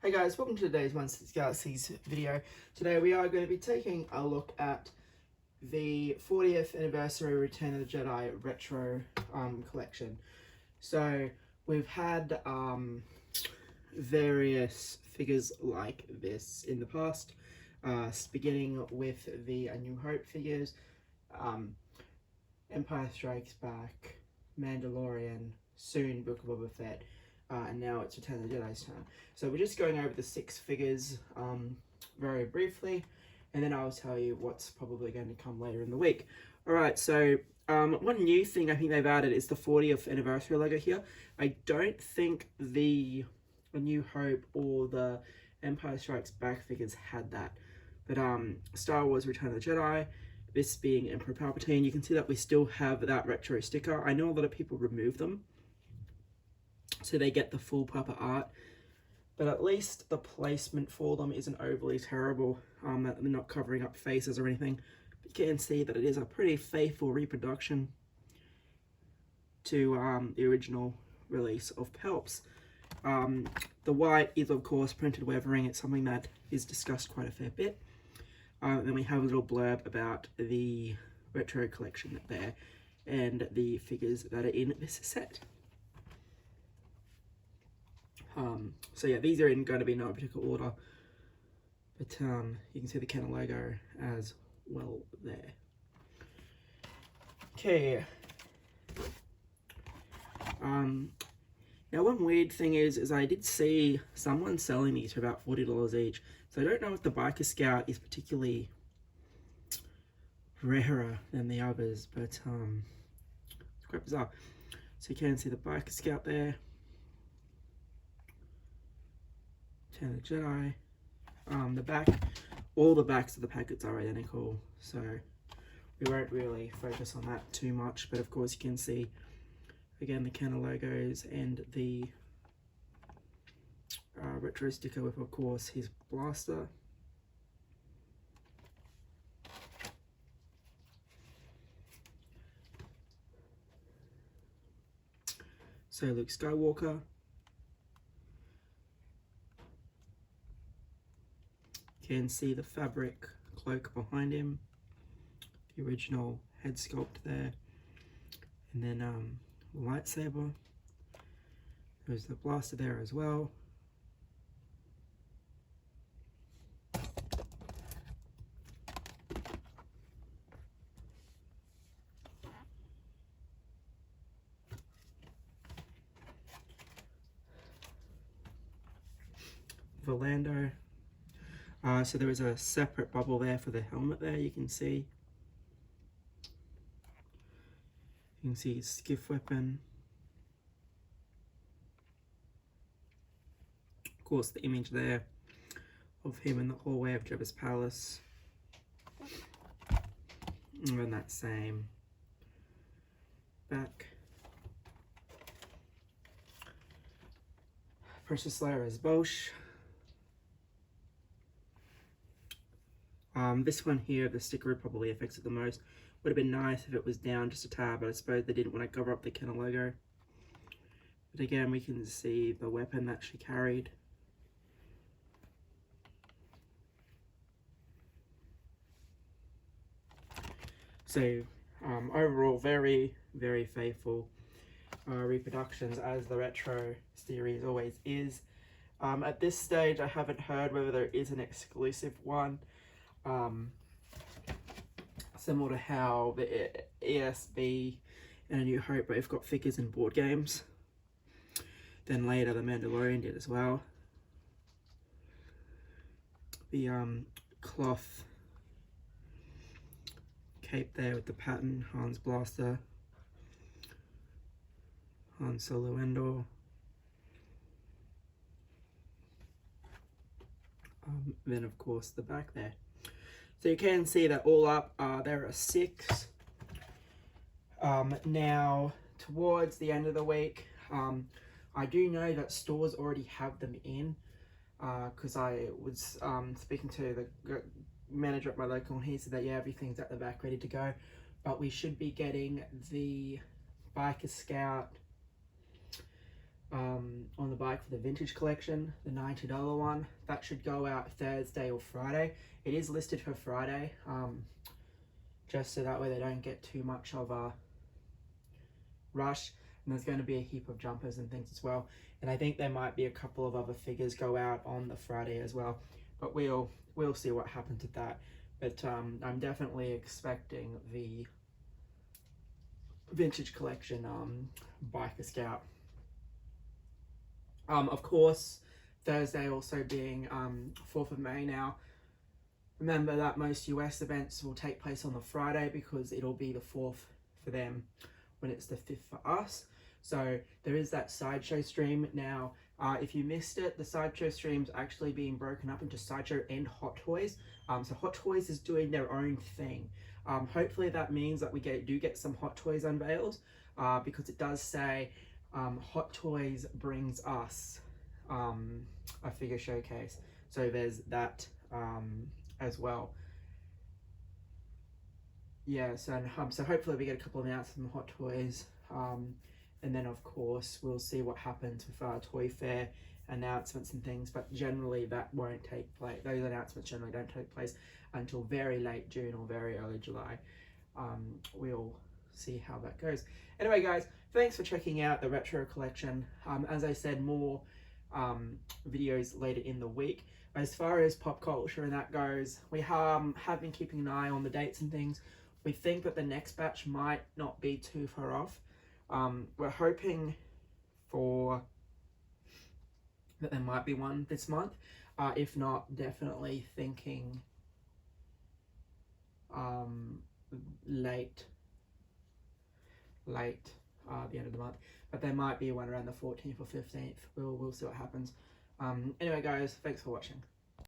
Hey guys, welcome to today's One Six Galaxies video. Today we are going to be taking a look at the 40th anniversary Return of the Jedi Retro collection. So we've had various figures like this in the past, beginning with the A New Hope figures, Empire Strikes Back, Mandalorian, soon Book of Boba Fett, and now it's Return of the Jedi's turn. So we're just going over the 6 figures very briefly, and then I'll tell you what's probably going to come later in the week. Alright, so one new thing I think they've added is the 40th anniversary logo here. I don't think the A New Hope or the Empire Strikes Back figures had that. But Star Wars Return of the Jedi, this being Emperor Palpatine, you can see that we still have that retro sticker. I know a lot of people remove them, so they get the full proper art, but at least the placement for them isn't overly terrible, that they're not covering up faces or anything. But you can see that it is a pretty faithful reproduction to the original release of Pelps. The white is of course printed weathering. It's something that is discussed quite a fair bit. Then we have a little blurb about the retro collection there and the figures that are in this set. So yeah, these are going to be in no particular order, but you can see the Kenner logo as well there. Okay. Now one weird thing is I did see someone selling these for about $40 each. So I don't know if the Biker Scout is particularly rarer than the others, but it's quite bizarre. So you can see the Biker Scout there. Return of the Jedi. The back, all the backs of the packets are identical, so we won't really focus on that too much, but of course you can see again the Kenner logos and the retro sticker with of course his blaster. So Luke Skywalker. You can see the fabric cloak behind him, the original head sculpt there, and then lightsaber. There's the blaster there as well. Lando. So there is a separate bubble there for the helmet there, you can see. You can see his skiff weapon. Of course, the image there of him in the hallway of Jabba's palace. And then that same back. Precious Leia as Bosch. This one here, the sticker probably affects it the most. Would have been nice if it was down just a tad, but I suppose they didn't want to cover up the Kenner logo. But again, we can see the weapon that she carried. So overall, very, very faithful reproductions, as the retro series always is. At this stage, I haven't heard whether there is an exclusive one. Similar to how the ESB and A New Hope both got figures in board games. Then later the Mandalorian did as well. The cloth cape there with the pattern, Han's blaster, Han Solo Endor. Then of course the back there. So you can see that all up, there are 6. Now, towards the end of the week, I do know that stores already have them in, because I was speaking to the manager at my local, and he said that yeah, everything's at the back ready to go. But we should be getting the Biker Scout, on the bike for the vintage collection, the $90 one. That should go out Thursday or Friday. It is listed for Friday, just so that way they don't get too much of a rush. And there's going to be a heap of jumpers and things as well. And I think there might be a couple of other figures go out on the Friday as well. But we'll see what happens with that. But I'm definitely expecting the vintage collection Biker Scout. Of course, Thursday also being 4th of May now. Remember that most US events will take place on the Friday because it'll be the 4th for them when it's the 5th for us. So there is that sideshow stream. Now, if you missed it, the sideshow stream's actually being broken up into sideshow and Hot Toys. So Hot Toys is doing their own thing. Hopefully that means that we do get some Hot Toys unveiled, because it does say Hot Toys brings us a figure showcase. So there's that as well. Yeah, so hopefully we get a couple of announcements from Hot Toys. And then of course we'll see what happens with our Toy Fair announcements and things, but generally that won't take place. Those announcements generally don't take place until very late June or very early July. We'll see how that goes. Anyway guys, thanks for checking out the retro collection. As I said, more videos later in the week. As far as pop culture and that goes, we have been keeping an eye on the dates and things. We think that the next batch might not be too far off. We're hoping for that there might be one this month. If not, definitely thinking late the end of the month, but there might be one around the 14th or 15th. We'll see what happens. Anyway guys, thanks for watching.